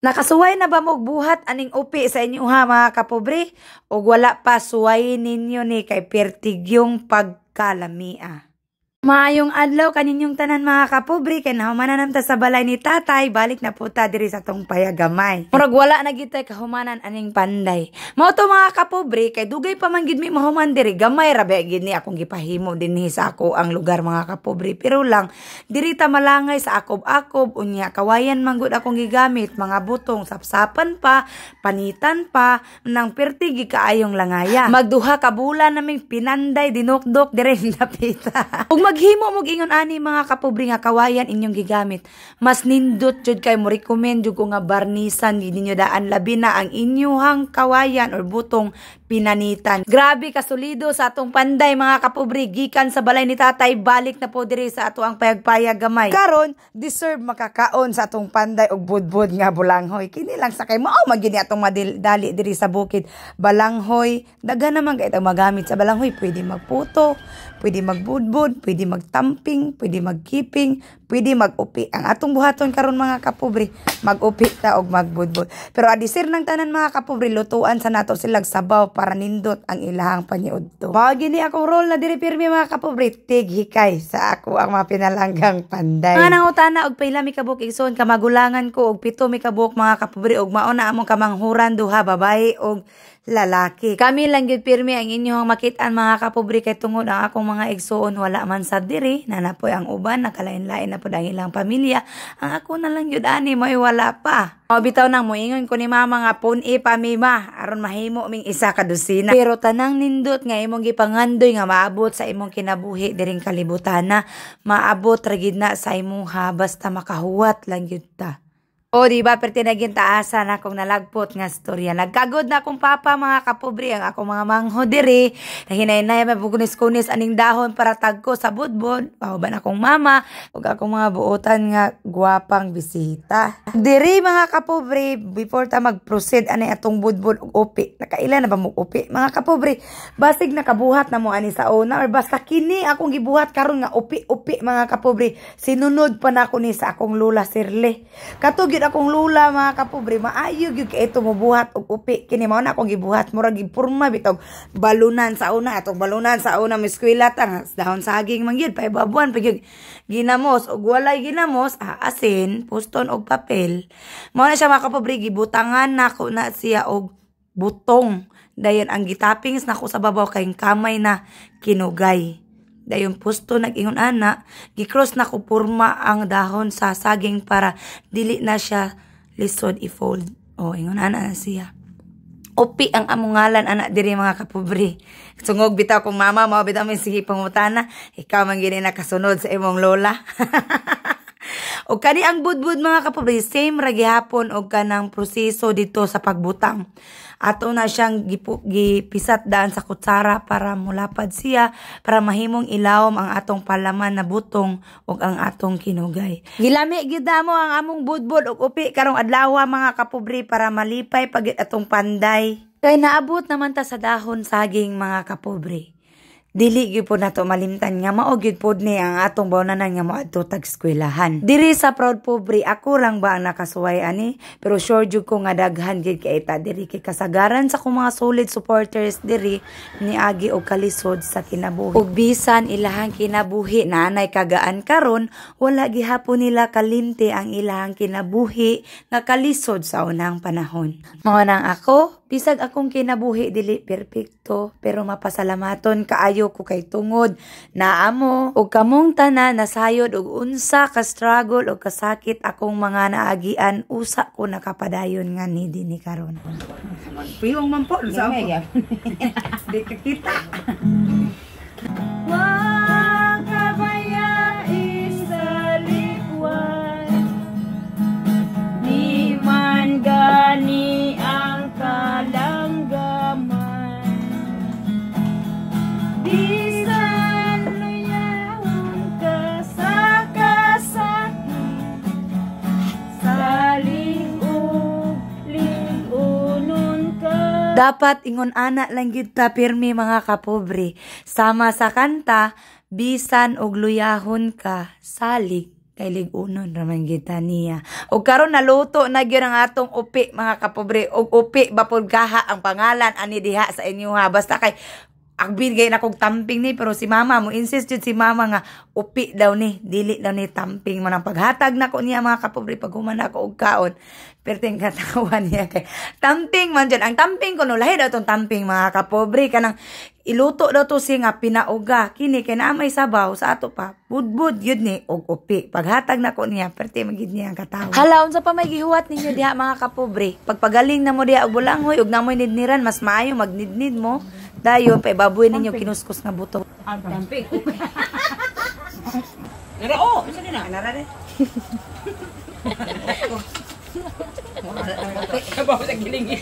Nakasuway na ba mo buhat aning upi sa inyo ha mga kapobre? O wala pa suway ninyo ni kay pertigyong pagkalamia? Maayong adlaw kaninyong tanan mga kapobre, kay nahumanan namta sa balay ni tatay, balik na po ta diri sa tong payagamay. Murag wala na gid tay kahumanan aning panday. Mao to mga kapobre, kay dugay pa man gid mi mahuman diri, gamay ra ba gid ni akong gipahimo dinhi sa ako ang lugar mga kapobre. Pero lang diri ta malangay sa akob-akob unya kawayan man gud akong gigamit, mga butong sapsapan pa, panitan pa nang pertigi kaayong langaya. Magduha ka bulan naming pinanday dinukdok diri napita. Maghimo mo gingon ani mga kapobre nga kawayan inyong gigamit. Mas nindot jud kay mo recommend jud ko nga barnisan ninyo daan labi na ang inyuhang kawayan or butong pinanitan. Grabe kasulido sa atong panday mga kapobre, gikan sa balay ni tatay balik na po diri sa ato ang payag-payag gamay. Karon deserve makakaon sa atong panday og budbud nga bulanghoy. Kini lang sa kay mao magini atong madali diri sa bukid. Balanghoy, daghan naman kay itong magamit sa balanghoy, pwede magputo, pwede magbudbud, pwede magtamping, pwede magkiping, pwede mag-upi. Ang atong buhaton karon mga kapobre, mag-upi ta og magbudbud. Pero adisir ng tanan mga kapobre, lutuan sa nato silag sabaw para nindot ang ilahang paniudto. Mao gini akong role na diri pirmi mga kapobre, tighikay sa ako ang mga pinalanggang panday. Nga nangutana og pila mi kabuk igsoon ka magulangan ko og 7 mi kabuk mga kapobre og mao na among kamanghuran duha babae og lalaki. Kami lang gyud pirmi ang inyong makit-an mga kapobre, kay tungod ang akong mga igsoon wala man sa diri, nanapoy ang uban nakalain-lain na pud ang ilang pamilya. Ang ako na lang gyud ani mo'y wala pa. O bitaw nang moingon ko ni mama nga pun-i pa mima aron mahimo ming isa ka dosina. Pero tanang nindot nga imong gipangandoy nga maabot sa imong kinabuhi diring kalibutan na maabot ra gid na sa imuha basta makahuwat lang gyud ta. O diba pertinagin taasan akong nalagpot nga storya. Nagkagod na akong papa mga kapobre, ang akong mga mangho diri. Nahinay-nay mabugunis-kunis aning dahon para tagko sa budbod. Pauban akong mama, ug akong mga buotan nga guwapang bisita. Diri mga kapobre, before ta mag-proceed ani atong budbod ug upi. Nakaila na ba mo upi? Mga kapobre, basig nakabuhat na mo ani sa una or basta kini akong gibuhat karon nga upi-upi mga kapobre. Sinunod pa na ako ni sa akong lula Sirle. Katugid akong lula mga kapobre, maayo gyud kay ito mo buhat og upi. Kini mao na akong gibuhat, murag gipurma bitog balunan sa una. Atong balunan sa una may eskwela tang dahon saging man gyud, paibabuan pa gyud ginamos og walay ginamos, asin, puston og papel. Mao na siya mga kapobre, gibutangan nako na siya og butong. Dayon ang gitapings nako sa babaw kay kamay na kinugay. Dayon pusto nag-ingon ana, gikross na ko purma ang dahon sa saging para dili na siya lisod i-fold. O, ingon ana na siya. Upi ang among ngalan anak diri mga kapobre. Sungog bitaw kong mama, mao bitaw min sige pangutana, ikaw man gini nakasunod sa imong lola. O kani ang budbud mga kapobre, same ra gihapon og kanang proseso dito sa pagbutang. Ato na siyang gipisat daan sa kutsara para mulapad siya, para mahimong ilawom ang atong palaman na butong ug ang atong kinugay. Gilami gyud mo ang among budbud ug upi karong adlaw mga kapobre para malipay pagit atong panday. Kay naabot naman ta sa dahon saging mga kapobre. Dili gyud po nato malimtan nga mao gyud pod ni ang atong bawnanan nga moadto tag eskwelahan. Diri sa Proud Pobre ako lang ba ang nakasuway ani, pero sure jud ko nga daghan gyud kay ta diri kay kasagaran sa kong mga solid supporters diri ni agi og kalisod sa kinabuhi. Ug bisan ilahang kinabuhi nanay kagaan karon, wala gihapon nila kalimte ang ilahang kinabuhi nga kalisod sa unang panahon. Mao nang ako, bisag akong kinabuhi dili perpekto, pero mapasalamaton kaayo ko kay tungod na amo og kamong tanan nasayod og unsa ka struggle og kasakit akong mga naagian usa ko nakapadayon nga ni dinhi karon. Piyong man po sa ako. Di ka kita. Wag kabaya isa likwan, di man gani ang kalanggaman. Bisan luyahon ka sa kasakit, saling lig-unon ka. Dapat ingon ana lang gyud ta pirmi mga kapobre. Sama sa kanta, bisan og luyahon ka, salig kay ligunon raman kita niya. O karon naluto na gyud ang atong upi mga kapobre. Og upi bapod gaha ang pangalan ani diha sa inyo ha. Basta kay agbin gay na kog tamping ni pero si mama mo insist jud si mama nga upi daw ni dili daw ni tamping man ang paghatag nako niya mga kapobre pag human ako og kaon perting katawan niya kay tamping man jud ang tamping kuno lahi daw tong tamping mga kapobre kanang iluto daw to si nga pinauga kini kay naamay sabaw sa ato pa budbud yun ni og upi paghatag nako niya perti magid niya ang katawan. Hala unsa pa may gihuwat ninyo diha mga kapobre pagpagaling na mo diha og bulangoy og namoy nidniran mas maayo magnidnid mo dayon pa ibaboy ninyo kinuskus nga buto. Tamping. Nara oh, isa din na. Nara de. Kabaw sa giling.